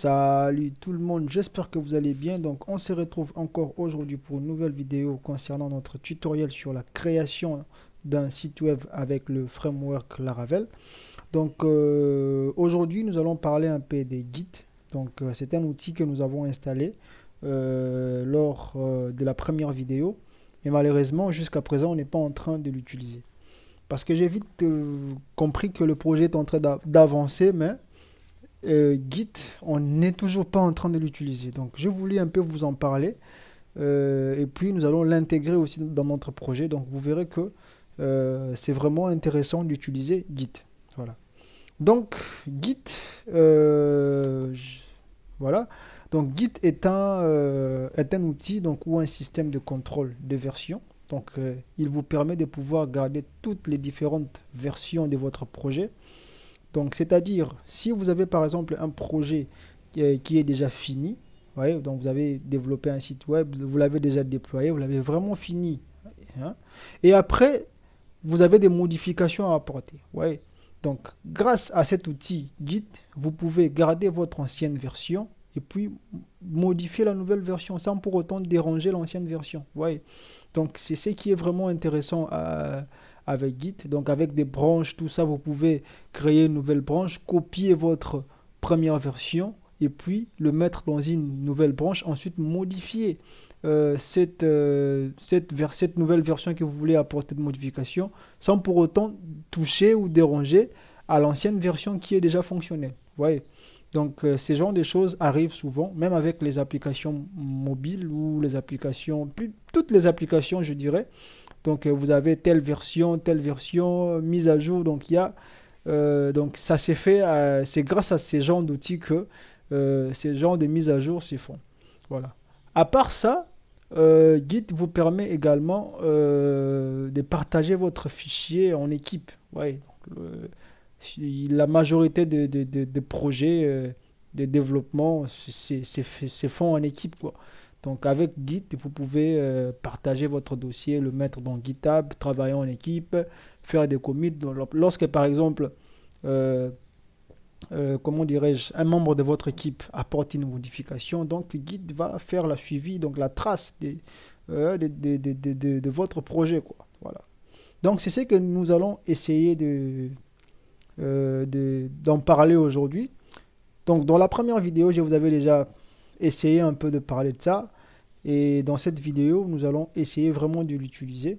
Salut tout le monde, j'espère que vous allez bien. Donc on se retrouve encore aujourd'hui pour une nouvelle vidéo concernant notre tutoriel sur la création d'un site web avec le framework Laravel. Donc aujourd'hui nous allons parler un peu des Git. Donc c'est un outil que nous avons installé lors de la première vidéo. Et malheureusement jusqu'à présent on n'est pas en train de l'utiliser. Parce que j'ai vite compris que le projet est en train d'avancer, mais Git, on n'est toujours pas en train de l'utiliser. Donc, je voulais un peu vous en parler. Et puis, nous allons l'intégrer aussi dans notre projet. Donc, vous verrez que c'est vraiment intéressant d'utiliser Git. Voilà. Donc, Git, voilà. Donc, Git est un outil donc, ou un système de contrôle de version. Donc, il vous permet de pouvoir garder toutes les différentes versions de votre projet. Donc, c'est-à-dire, si vous avez par exemple un projet qui est déjà fini, ouais, donc vous avez développé un site web, vous l'avez déjà déployé, vous l'avez vraiment fini, hein, et après, vous avez des modifications à apporter. Ouais. Donc, grâce à cet outil Git, vous pouvez garder votre ancienne version et puis modifier la nouvelle version sans pour autant déranger l'ancienne version. Ouais. Donc, c'est ce qui est vraiment intéressant avec Git. Donc, avec des branches, tout ça, vous pouvez créer une nouvelle branche, copier votre première version et puis le mettre dans une nouvelle branche, ensuite modifier cette nouvelle version que vous voulez apporter de modification sans pour autant toucher ou déranger à l'ancienne version qui est déjà fonctionnelle. Vous voyez? Donc, ces genres de choses arrivent souvent, même avec les applications mobiles ou les applications, toutes les applications, je dirais. Donc, vous avez telle version, mise à jour. Donc, donc ça s'est fait, c'est grâce à ces genres d'outils que ces genres de mises à jour se font. Voilà. À part ça, Git vous permet également de partager votre fichier en équipe. Ouais, donc, la majorité de projets de développement se font en équipe, quoi. Donc avec Git, vous pouvez partager votre dossier, le mettre dans GitHub, travailler en équipe, faire des commits. Lorsque par exemple, euh, comment dirais-je, un membre de votre équipe apporte une modification, donc Git va faire la suivi, donc la trace de votre projet, quoi. Voilà. Donc c'est ce que nous allons essayer d'en parler aujourd'hui. Donc dans la première vidéo, je vous avais déjà essayé un peu de parler de ça. Et dans cette vidéo, nous allons essayer vraiment de l'utiliser.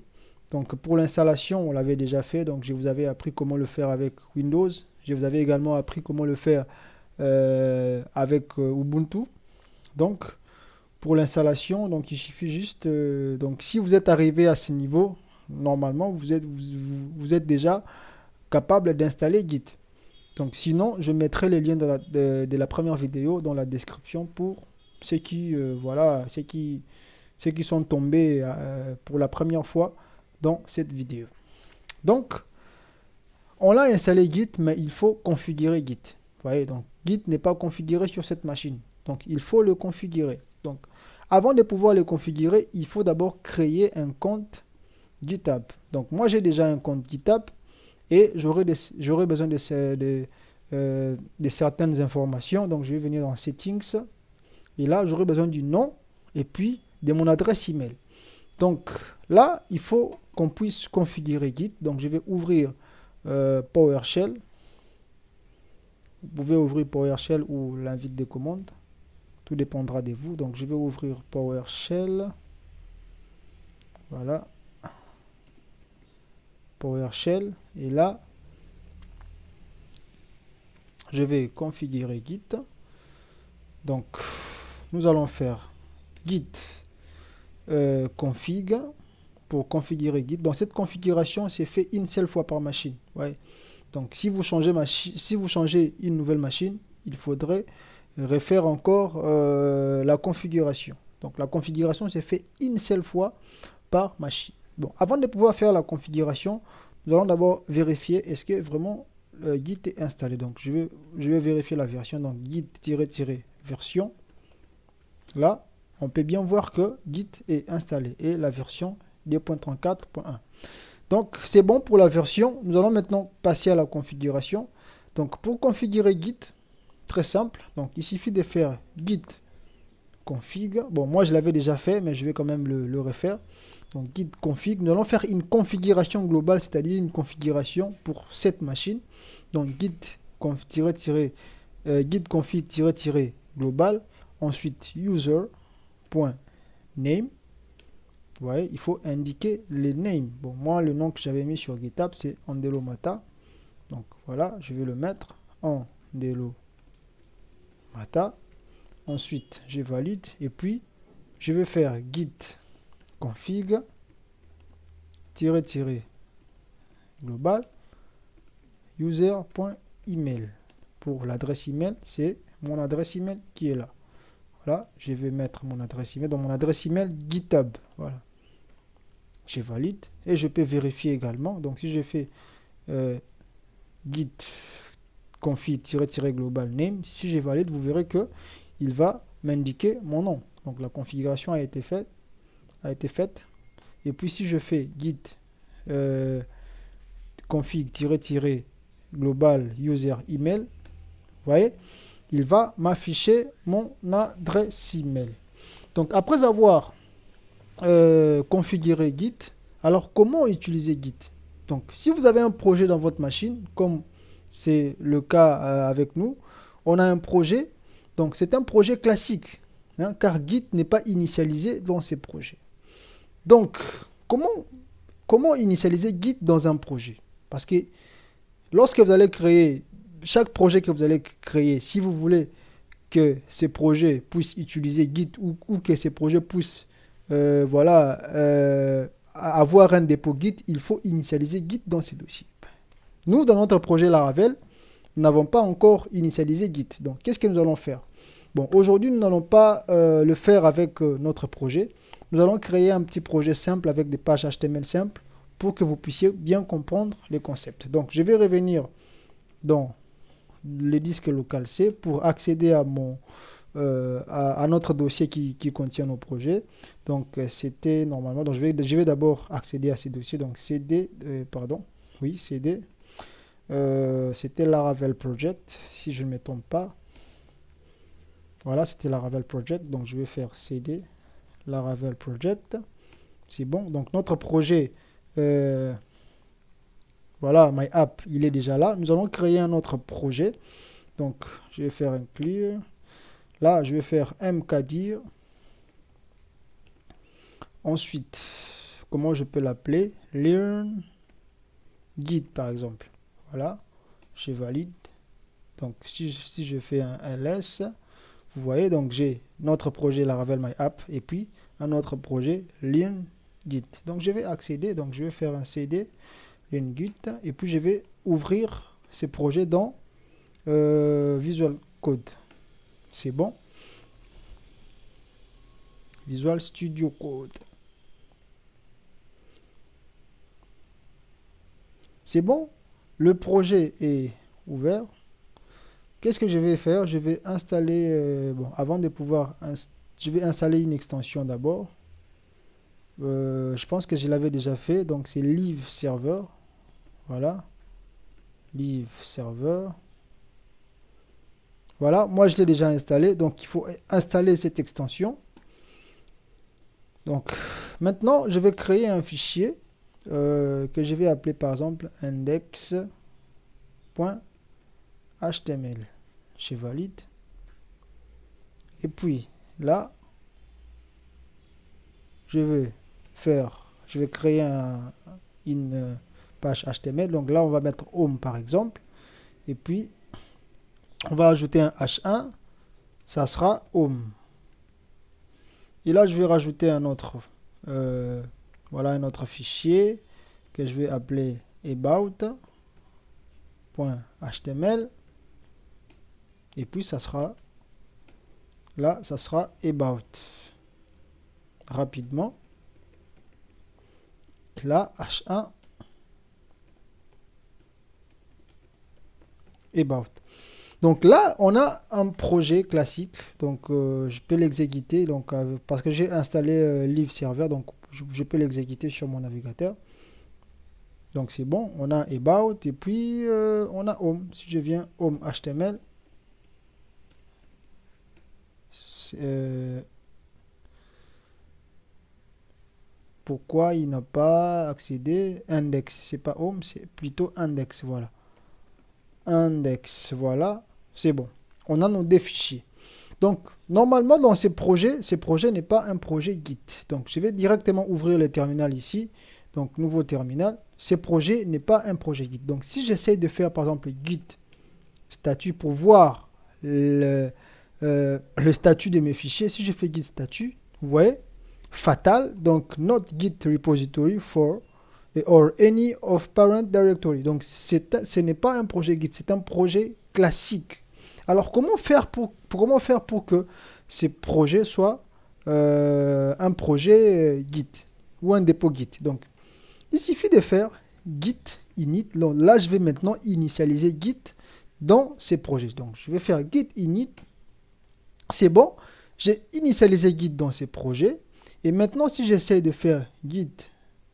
Donc pour l'installation, on l'avait déjà fait. Donc je vous avais appris comment le faire avec Windows. Je vous avais également appris comment le faire avec Ubuntu. Donc pour l'installation, donc il suffit juste. Donc si vous êtes arrivé à ce niveau, normalement vous êtes déjà capable d'installer Git. Donc sinon, je mettrai les liens de la première vidéo dans la description pour ceux qui, voilà, ceux qui sont tombés pour la première fois dans cette vidéo. Donc, on a installé Git, mais il faut configurer Git. Vous voyez, donc Git n'est pas configuré sur cette machine. Donc, il faut le configurer. Donc, avant de pouvoir le configurer, il faut d'abord créer un compte GitHub. Donc, moi, j'ai déjà un compte GitHub et j'aurai besoin de certaines informations. Donc, je vais venir dans Settings. Et là, j'aurai besoin du nom et puis de mon adresse email. Donc là, il faut qu'on puisse configurer Git. Donc je vais ouvrir PowerShell. Vous pouvez ouvrir PowerShell ou l'invite des commandes. Tout dépendra de vous. Donc je vais ouvrir PowerShell. Voilà. PowerShell. Et là, je vais configurer Git. Donc, nous allons faire git config pour configurer Git. Donc cette configuration c'est fait une seule fois par machine. Ouais. Donc si vous changez une nouvelle machine, il faudrait refaire encore la configuration. Donc la configuration c'est fait une seule fois par machine. Bon, avant de pouvoir faire la configuration, nous allons d'abord vérifier est-ce que vraiment Git est installé. Donc je vais vérifier la version. Donc git-version. Là, on peut bien voir que Git est installé et la version 2.34.1. Donc, c'est bon pour la version. Nous allons maintenant passer à la configuration. Donc, pour configurer Git, très simple. Donc, il suffit de faire git config. Bon, moi, je l'avais déjà fait, mais je vais quand même le refaire. Donc, git config. Nous allons faire une configuration globale, c'est-à-dire une configuration pour cette machine. Donc, git config-global. Ensuite, user.name. Vous voyez, il faut indiquer les names. Bon, moi, le nom que j'avais mis sur GitHub, c'est Andelomata. Donc, voilà, je vais le mettre Andelomata. Ensuite, je valide. Et puis, je vais faire git config global user.email. Pour l'adresse email, c'est mon adresse email qui est là. Voilà, je vais mettre mon adresse email dans mon adresse email GitHub. Voilà. Je valide et je peux vérifier également. Donc, si je fais git config-global name, si je valide, vous verrez que il va m'indiquer mon nom. Donc, la configuration a été faite. Et puis, si je fais git config-global user email, vous voyez, il va m'afficher mon adresse email. Donc, après avoir configurer Git. Alors, comment utiliser Git? Donc, si vous avez un projet dans votre machine, comme c'est le cas avec nous, on a un projet. Donc, c'est un projet classique, hein, car Git n'est pas initialisé dans ces projets. Donc, comment initialiser Git dans un projet? Parce que lorsque vous allez créer, chaque projet que vous allez créer, si vous voulez que ces projets puissent utiliser Git ou que ces projets puissent avoir un dépôt Git, il faut initialiser Git dans ces dossiers. Nous, dans notre projet Laravel, nous n'avons pas encore initialisé Git. Donc, qu'est-ce que nous allons faire? Bon, aujourd'hui, nous n'allons pas le faire avec notre projet. Nous allons créer un petit projet simple avec des pages HTML simples pour que vous puissiez bien comprendre les concepts. Donc, je vais revenir dans le disque local C pour accéder à à notre dossier qui contient nos projets. Donc c'était normalement, donc je vais d'abord accéder à ces dossiers. Donc CD, CD, c'était Laravel Project, si je ne me trompe pas. Voilà, c'était Laravel Project. Donc je vais faire CD Laravel Project. C'est bon. Donc notre projet, voilà, my app, il est déjà là. Nous allons créer un autre projet. Donc je vais faire un clear. Là, je vais faire mkdir. Ensuite, comment je peux l'appeler? Learn Git, par exemple. Voilà, je valide. Donc, si je fais un ls, vous voyez, donc j'ai notre projet Laravel My App et puis un autre projet Learn Git. Donc, je vais accéder. Donc, je vais faire un cd Learn Git et puis je vais ouvrir ces projets dans Visual Code. C'est bon. Visual Studio Code. C'est bon. Le projet est ouvert. Qu'est-ce que je vais faire? Je vais installer, avant de pouvoir, je vais installer une extension d'abord. Je pense que je l'avais déjà fait. Donc c'est Live Server. Voilà. Live Server. Voilà, moi je l'ai déjà installé, donc il faut installer cette extension. Donc maintenant, je vais créer un fichier que je vais appeler par exemple index.html. Je valide. Et puis là, je vais créer une page HTML. Donc là, on va mettre home par exemple. Et puis, on va ajouter un H1, ça sera home. Et là, je vais rajouter un autre fichier que je vais appeler about.html. Et puis, ça sera about. Rapidement. Là, H1 about. Donc là, on a un projet classique. Donc, je peux l'exécuter. Donc, parce que j'ai installé Live Server, donc je peux l'exécuter sur mon navigateur. Donc, c'est bon. On a About et puis on a Home. Si je viens Home HTML, pourquoi il n'a pas accédé index, c'est pas home, c'est plutôt index, voilà. Index, voilà, c'est bon. On a nos deux fichiers. Donc, normalement, dans ces projets n'est pas un projet Git. Donc, je vais directement ouvrir le terminal ici. Donc, nouveau terminal. Ce projet n'est pas un projet Git. Donc, si j'essaye de faire, par exemple, Git statut pour voir le statut de mes fichiers, si je fais Git statut, vous voyez, fatal, donc not Git repository for or any of parent directory. Donc, ce n'est pas un projet Git, c'est un projet classique. Alors, comment faire pour que ces projets soient un projet Git ou un dépôt Git? Donc, il suffit de faire git init. Donc, là, je vais maintenant initialiser Git dans ces projets. Donc, je vais faire git init. C'est bon, j'ai initialisé Git dans ces projets. Et maintenant, si j'essaie de faire git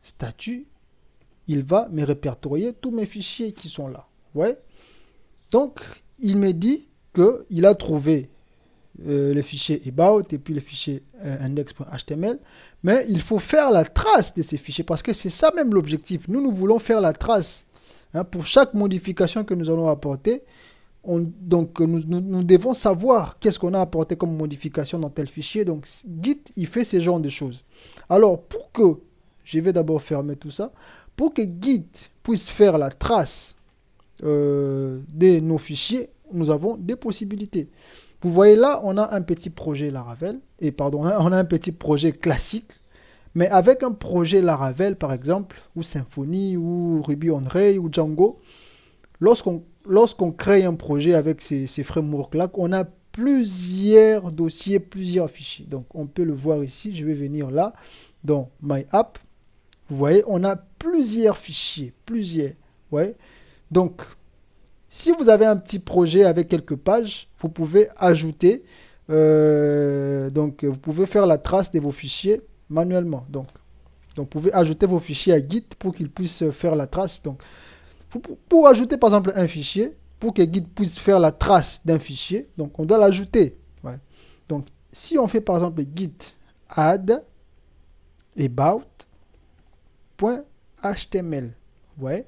statut, il va me répertorier tous mes fichiers qui sont là. Ouais. Donc, il me dit qu'il a trouvé le fichier about et puis le fichier index.html, mais il faut faire la trace de ces fichiers parce que c'est ça même l'objectif. Nous voulons faire la trace. Hein, pour chaque modification que nous allons apporter, donc nous devons savoir qu'est-ce qu'on a apporté comme modification dans tel fichier. Donc Git, il fait ce genre de choses. Alors, pour que, je vais d'abord fermer tout ça, pour que Git puisse faire la trace de nos fichiers, nous avons des possibilités. Vous voyez là, on a un petit projet Laravel, on a un petit projet classique, mais avec un projet Laravel, par exemple, ou Symfony, ou Ruby on Rails, ou Django, lorsqu'on crée un projet avec ces frameworks-là, on a plusieurs dossiers, plusieurs fichiers. Donc, on peut le voir ici. Je vais venir là, dans My App. Vous voyez, on a plusieurs fichiers, plusieurs. Ouais. Donc, si vous avez un petit projet avec quelques pages, vous pouvez ajouter, donc vous pouvez faire la trace de vos fichiers manuellement. Donc vous pouvez ajouter vos fichiers à Git pour qu'il puisse faire la trace. Donc, pour ajouter par exemple un fichier, pour que Git puisse faire la trace d'un fichier, donc on doit l'ajouter. Ouais. Donc, si on fait par exemple git add about.html, ouais,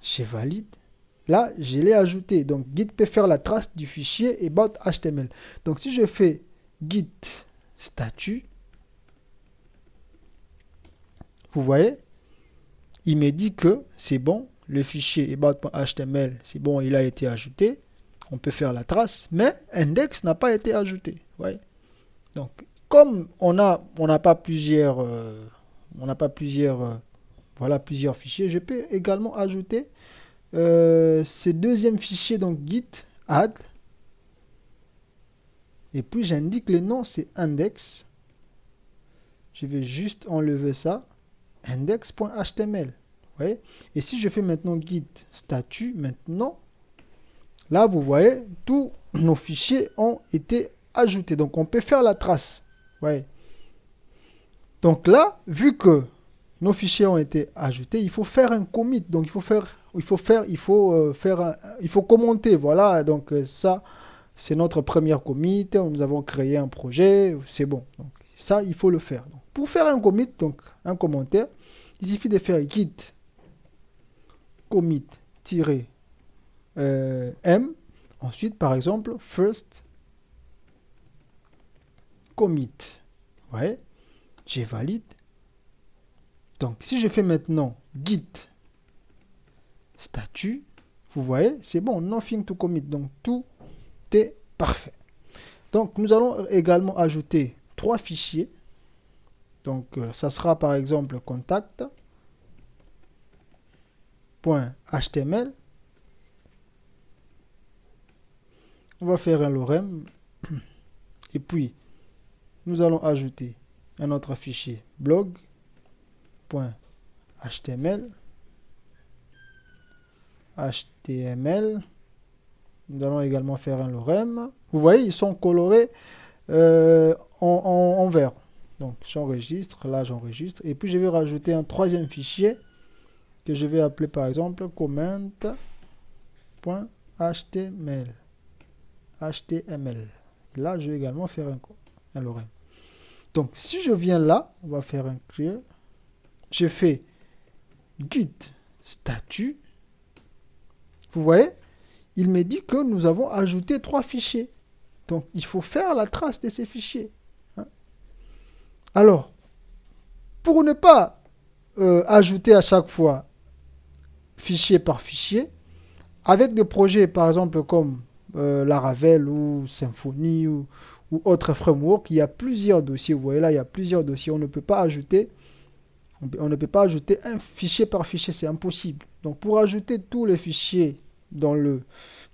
je valide. Là, je l'ai ajouté. Donc, Git peut faire la trace du fichier about.html. Donc, si je fais git statut, vous voyez, il me dit que c'est bon. Le fichier about.html, c'est bon, il a été ajouté. On peut faire la trace, mais index n'a pas été ajouté. Ouais. Donc, comme on n'a pas plusieurs, voilà, plusieurs fichiers, je peux également ajouter ce deuxième fichier, donc git add, et puis j'indique le nom, c'est index. Je vais juste enlever ça, index.html. Ouais. Et si je fais maintenant git statut, maintenant, là vous voyez, tous nos fichiers ont été ajoutés. Donc on peut faire la trace. Ouais. Donc là, vu que nos fichiers ont été ajoutés, il faut faire un commit. Donc il faut commenter. Voilà. Donc ça, c'est notre première commit. Nous avons créé un projet. C'est bon. Donc ça, il faut le faire. Donc, pour faire un commit, donc un commentaire, il suffit de faire git commit-m. Ensuite, par exemple, first commit. Ouais. Je valide. Donc, si je fais maintenant git statut, vous voyez, c'est bon, nothing to commit. Donc, tout est parfait. Donc, nous allons également ajouter 3 fichiers. Donc, ça sera par exemple contact.html. On va faire un lorem. Et puis, nous allons ajouter un autre fichier blog.html. Nous allons également faire un lorem. Vous voyez, ils sont colorés en vert. Donc, j'enregistre. Là, j'enregistre. Et puis, je vais rajouter un troisième fichier que je vais appeler, par exemple, comment.html. HTML. Là, je vais également faire un lorem. Donc, si je viens là, on va faire un clear. Je fais git statut. Vous voyez, il me dit que nous avons ajouté 3 fichiers. Donc, il faut faire la trace de ces fichiers. Hein. Alors, pour ne pas ajouter à chaque fois fichier par fichier, avec des projets, par exemple, comme Laravel ou Symfony ou autre framework, il y a plusieurs dossiers. Vous voyez là, il y a plusieurs dossiers. On ne peut pas ajouter un fichier par fichier, c'est impossible. Donc, pour ajouter tous les fichiers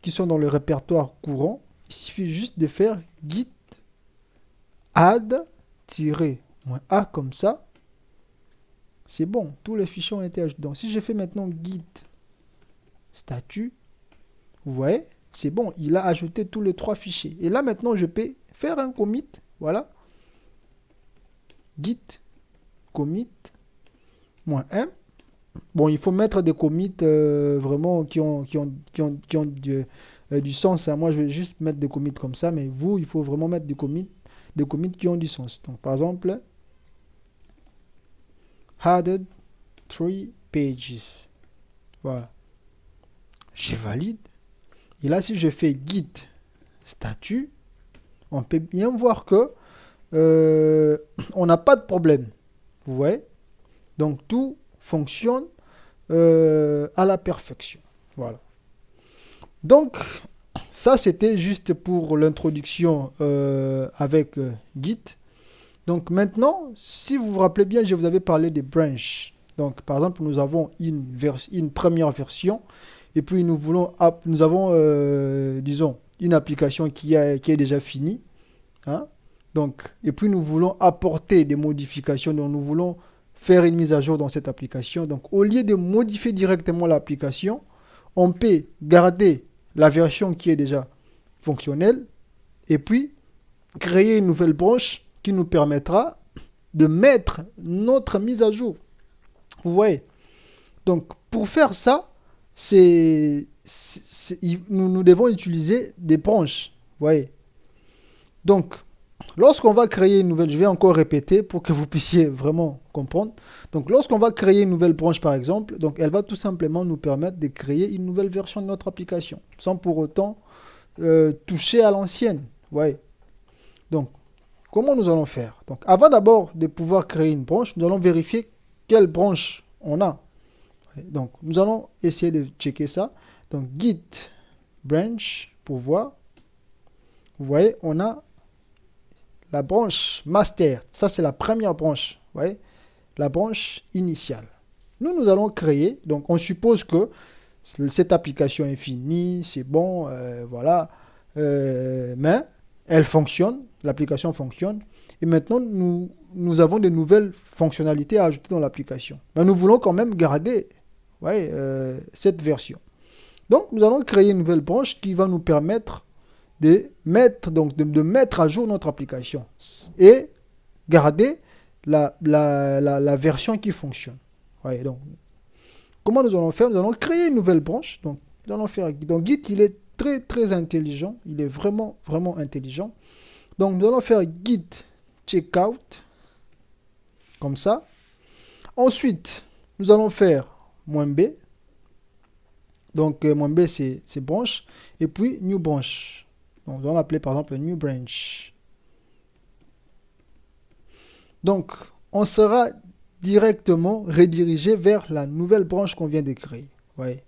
qui sont dans le répertoire courant, il suffit juste de faire git add-a comme ça. C'est bon, tous les fichiers ont été ajoutés. Donc, si je fais maintenant git statut, vous voyez, c'est bon, il a ajouté tous les 3 fichiers. Et là, maintenant, je peux faire un commit. Voilà. Git commit -m. Bon, il faut mettre des commits vraiment qui ont du sens. Hein. Moi, je vais juste mettre des commits comme ça, mais vous, il faut vraiment mettre des commits qui ont du sens. Donc, par exemple, added 3 pages. Voilà. Je valide. Et là, si je fais git statut, on peut bien voir que on n'a pas de problème. Vous voyez? Donc, tout fonctionne à la perfection. Voilà. Donc, ça, c'était juste pour l'introduction avec Git. Donc, maintenant, si vous vous rappelez bien, je vous avais parlé des branches. Donc, par exemple, nous avons une première version et puis nous avons, disons, une application qui est déjà finie. Hein? Donc, et puis, nous voulons apporter des modifications. Donc, nous voulons faire une mise à jour dans cette application. Donc, au lieu de modifier directement l'application, on peut garder la version qui est déjà fonctionnelle et puis créer une nouvelle branche qui nous permettra de mettre notre mise à jour. Vous voyez? Donc, pour faire ça, nous devons utiliser des branches. Vous voyez? Donc, lorsqu'on va créer une nouvelle, je vais encore répéter pour que vous puissiez vraiment comprendre. Donc, lorsqu'on va créer une nouvelle branche, par exemple, donc elle va tout simplement nous permettre de créer une nouvelle version de notre application, sans pour autant toucher à l'ancienne. Ouais. Donc, comment nous allons faire? Donc, avant d'abord de pouvoir créer une branche, nous allons vérifier quelle branche on a. Donc, nous allons essayer de checker ça. Donc, git branch pour voir. Vous voyez, on a la branche master, ça c'est la première branche, vous voyez, la branche initiale. Nous allons créer, donc on suppose que cette application est finie, c'est bon, voilà, mais elle fonctionne, l'application fonctionne, et maintenant nous avons de nouvelles fonctionnalités à ajouter dans l'application. Mais nous voulons quand même garder, vous voyez, cette version. Donc nous allons créer une nouvelle branche qui va nous permettre de mettre à jour notre application et garder la version qui fonctionne. Ouais, donc, comment nous allons faire? Nous allons créer une nouvelle branche. Donc, nous allons faire. Donc, Git, il est très, très intelligent. Il est vraiment, vraiment intelligent. Donc, nous allons faire git checkout. Comme ça. Ensuite, nous allons faire -b. Donc, -b, c'est branche. Et puis, new branch. Donc, nous allons l'appeler par exemple new branch. Donc, on sera directement redirigé vers la nouvelle branche qu'on vient de créer. Vous voyez?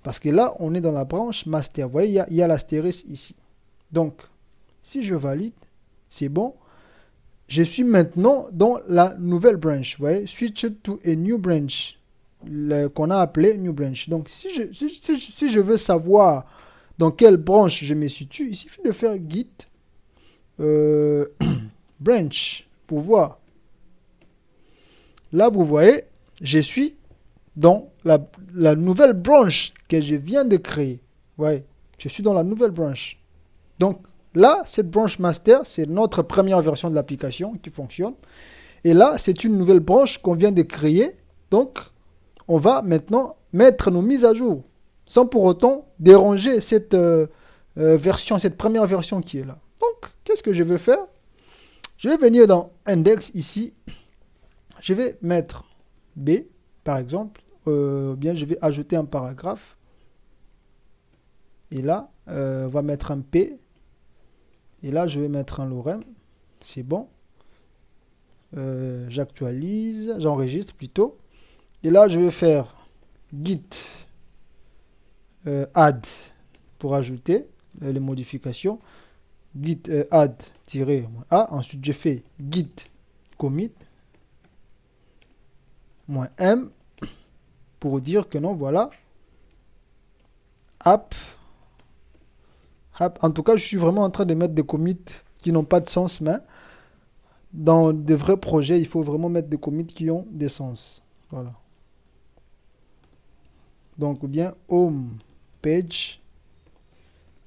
Parce que là, on est dans la branche master. Vous voyez, il y a l'astérisque ici. Donc, si je valide, c'est bon. Je suis maintenant dans la nouvelle branch. Vous voyez? Switch to a new branch. Qu'on a appelé new branch. Donc, si je veux savoir dans quelle branche je me situe, il suffit de faire git branch pour voir. Là, vous voyez, je suis dans la nouvelle branche que je viens de créer. Vous voyez, je suis dans la nouvelle branche. Donc, là, cette branche master, c'est notre première version de l'application qui fonctionne. Et là, c'est une nouvelle branche qu'on vient de créer. Donc, on va maintenant mettre nos mises à jour, sans pour autant déranger cette première version qui est là. Donc, qu'est-ce que je vais faire? Je vais venir dans index ici. Je vais mettre B, par exemple. Bien, je vais ajouter un paragraphe. Et là, on va mettre un P. Et là, je vais mettre un lorem. C'est bon. J'actualise, j'enregistre plutôt. Et là, je vais faire git add pour ajouter les modifications. Git add-a. Ensuite, je fais git commit -m pour dire que non, voilà. App. En tout cas, je suis vraiment en train de mettre des commits qui n'ont pas de sens, mais dans des vrais projets, il faut vraiment mettre des commits qui ont des sens. Voilà. Donc, bien, home page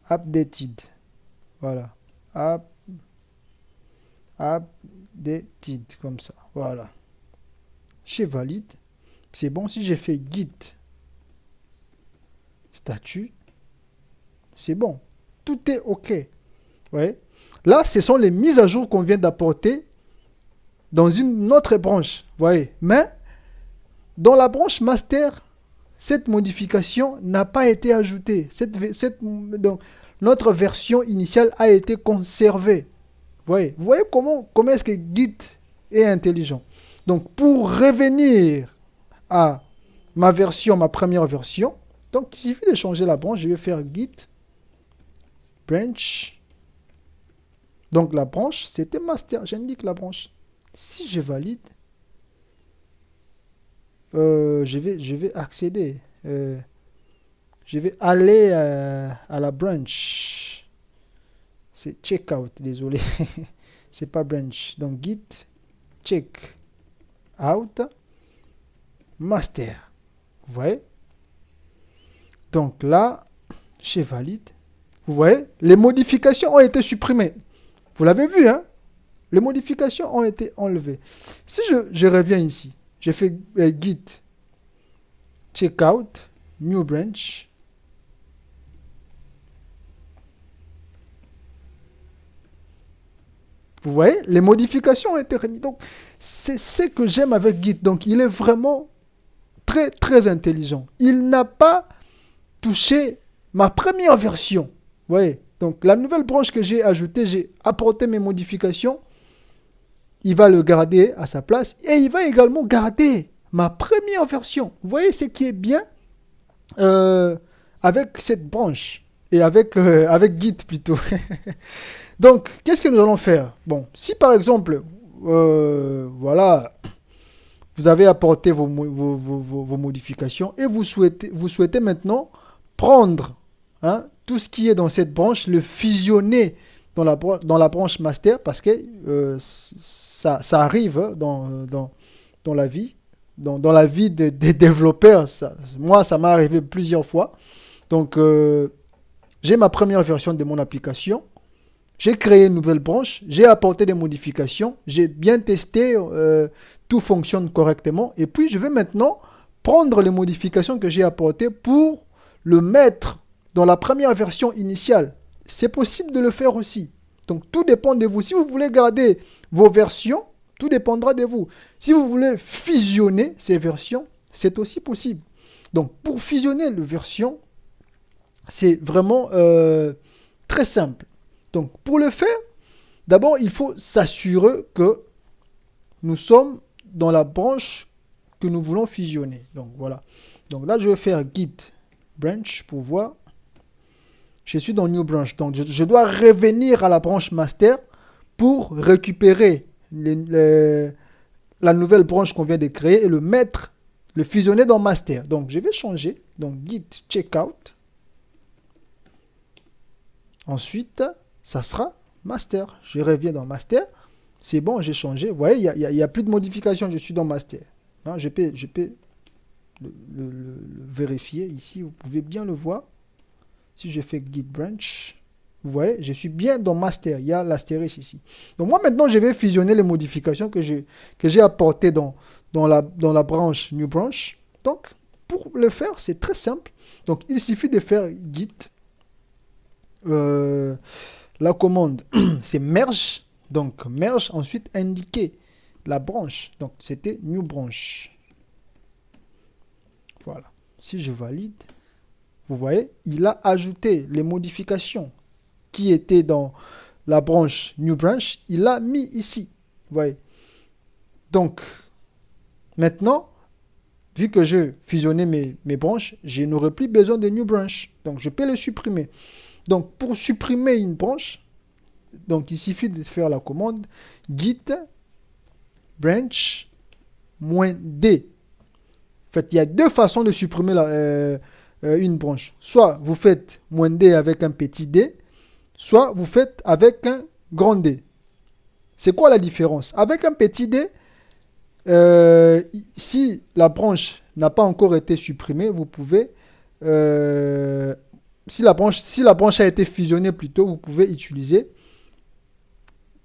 updated. Voilà. Updated, comme ça. Voilà. Je valide. C'est bon. Si j'ai fait git statut, c'est bon. Tout est OK. Ouais. Là, ce sont les mises à jour qu'on vient d'apporter dans une autre branche. Vous voyez. Mais dans la branche master, cette modification n'a pas été ajoutée. Donc, notre version initiale a été conservée. Vous voyez comment est-ce que Git est intelligent. Donc, pour revenir à ma première version, donc il suffit de changer la branche. Je vais faire Git branch. Donc, la branche, c'était master. J'indique la branche. Si je valide, je vais accéder. Je vais aller à la branch. C'est checkout, désolé. C'est pas branch. Donc, git check out master. Vous voyez? Donc là, je valide. Vous voyez? Les modifications ont été supprimées. Vous l'avez vu, hein? Les modifications ont été enlevées. Si je reviens ici, je fais git checkout new branch. Vous voyez, les modifications ont été remises. Donc, c'est ce que j'aime avec Git. Donc, il est vraiment très, très intelligent. Il n'a pas touché ma première version. Vous voyez, donc la nouvelle branche que j'ai ajoutée, j'ai apporté mes modifications. Il va le garder à sa place. Et il va également garder ma première version. Vous voyez ce qui est bien avec cette branche. Et avec Git plutôt. Donc, qu'est-ce que nous allons faire? Bon, si par exemple, voilà, vous avez apporté vos modifications et vous souhaitez maintenant prendre tout ce qui est dans cette branche, le fusionner dans la branche master, parce que ça arrive dans la vie, dans la vie des développeurs. Moi, ça m'est arrivé plusieurs fois. Donc, j'ai ma première version de mon application. J'ai créé une nouvelle branche, j'ai apporté des modifications, j'ai bien testé, tout fonctionne correctement. Et puis, je vais maintenant prendre les modifications que j'ai apportées pour le mettre dans la première version initiale. C'est possible de le faire aussi. Donc, tout dépend de vous. Si vous voulez garder vos versions, tout dépendra de vous. Si vous voulez fusionner ces versions, c'est aussi possible. Donc, pour fusionner les versions, c'est vraiment très simple. Donc, pour le faire, d'abord, il faut s'assurer que nous sommes dans la branche que nous voulons fusionner. Donc, voilà. Donc là, je vais faire git branch pour voir. Je suis dans new branch. Donc, je dois revenir à la branche master pour récupérer la nouvelle branche qu'on vient de créer et le fusionner dans master. Donc, je vais changer. Donc, git checkout. Ensuite, ça sera master. Je reviens dans master. C'est bon, j'ai changé. Vous voyez, il n'y a plus de modification. Je suis dans master. Non, je peux le vérifier ici. Vous pouvez bien le voir. Si je fais git branch, vous voyez, je suis bien dans master. Il y a l'astérisque ici. Donc moi, maintenant, je vais fusionner les modifications que j'ai apportées dans la branche new branch. Donc, pour le faire, c'est très simple. Donc, il suffit de faire git La commande, c'est merge. Donc, merge, ensuite indiquer la branche. Donc, c'était new branch. Voilà. Si je valide, vous voyez, il a ajouté les modifications qui étaient dans la branche new branch. Il l'a mis ici. Vous voyez. Donc, maintenant, vu que je fusionnais mes branches, je n'aurai plus besoin de new branch. Donc, je peux les supprimer. Donc, pour supprimer une branche, donc il suffit de faire la commande git branch -d. En fait, il y a deux façons de supprimer une branche. Soit vous faites -d avec un petit d, soit vous faites avec un grand D. C'est quoi la différence? Avec un petit d, si la branche n'a pas encore été supprimée, vous pouvez, si la branche a été fusionnée plutôt, vous pouvez utiliser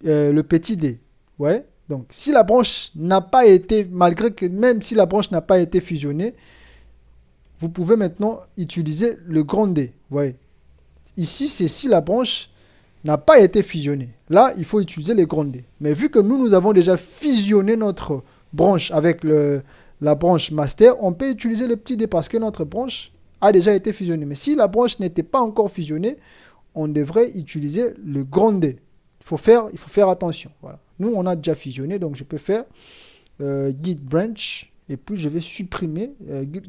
le petit d. Ouais. Donc, si la branche n'a pas été, malgré que même si la branche n'a pas été fusionnée, vous pouvez maintenant utiliser le grand D. Ouais. Ici, c'est si la branche n'a pas été fusionnée. Là, il faut utiliser les grands D. Mais vu que nous avons déjà fusionné notre branche avec la branche master, on peut utiliser le petit D parce que notre branche a déjà été fusionnée. Mais si la branche n'était pas encore fusionnée, on devrait utiliser le grand D. Il faut faire attention. Voilà. Nous, on a déjà fusionné, donc je peux faire git branch, et puis je vais supprimer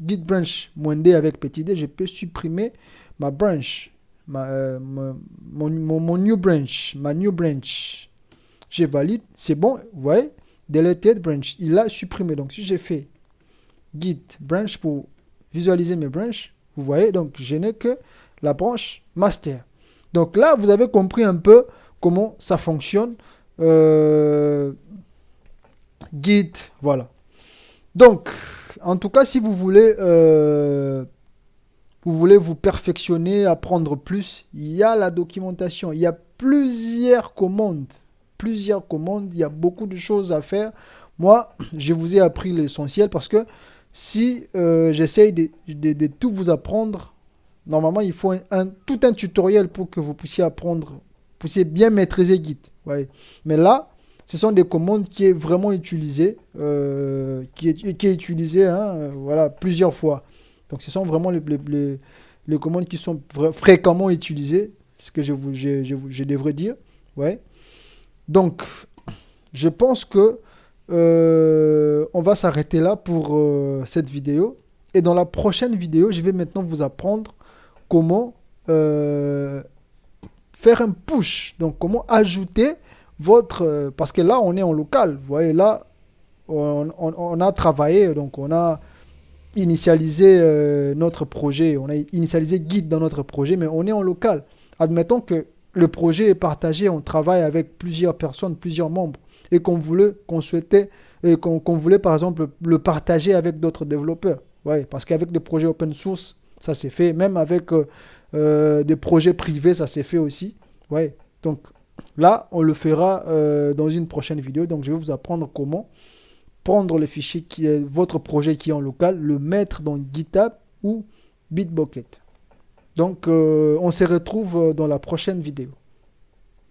git branch -d avec petit d, je peux supprimer ma branch, mon new branch, ma new branch. Je valide, c'est bon, vous voyez, deleted branch, il a supprimé. Donc si j'ai fait git branch pour visualiser mes branches, vous voyez, donc je n'ai que la branche master. Donc là, vous avez compris un peu comment ça fonctionne. Git, voilà. Donc, en tout cas, si vous voulez vous perfectionner, apprendre plus, il y a la documentation, il y a plusieurs commandes, il y a beaucoup de choses à faire. Moi, je vous ai appris l'essentiel parce que si j'essaye de tout vous apprendre, normalement, il faut tout un tutoriel pour que vous puissiez apprendre, puissiez bien maîtriser Git. Ouais. Mais là, ce sont des commandes qui est vraiment utilisées, qui est utilisée voilà, plusieurs fois. Donc, ce sont vraiment les commandes qui sont fréquemment utilisées, ce que je devrais dire. Ouais. Donc, je pense que on va s'arrêter là pour cette vidéo. Et dans la prochaine vidéo, je vais maintenant vous apprendre comment faire un push. Donc, comment ajouter votre... parce que là, on est en local. Vous voyez, là, on a travaillé, donc on a initialisé notre projet. On a initialisé Git dans notre projet, mais on est en local. Admettons que le projet est partagé, on travaille avec plusieurs personnes, plusieurs membres, et qu'on voulait par exemple le partager avec d'autres développeurs. Ouais, parce qu'avec des projets open source, ça s'est fait. Même avec des projets privés, ça s'est fait aussi. Ouais. Donc là, on le fera dans une prochaine vidéo. Donc je vais vous apprendre comment prendre le fichier qui est votre projet qui est en local, le mettre dans GitHub ou Bitbucket. Donc on se retrouve dans la prochaine vidéo.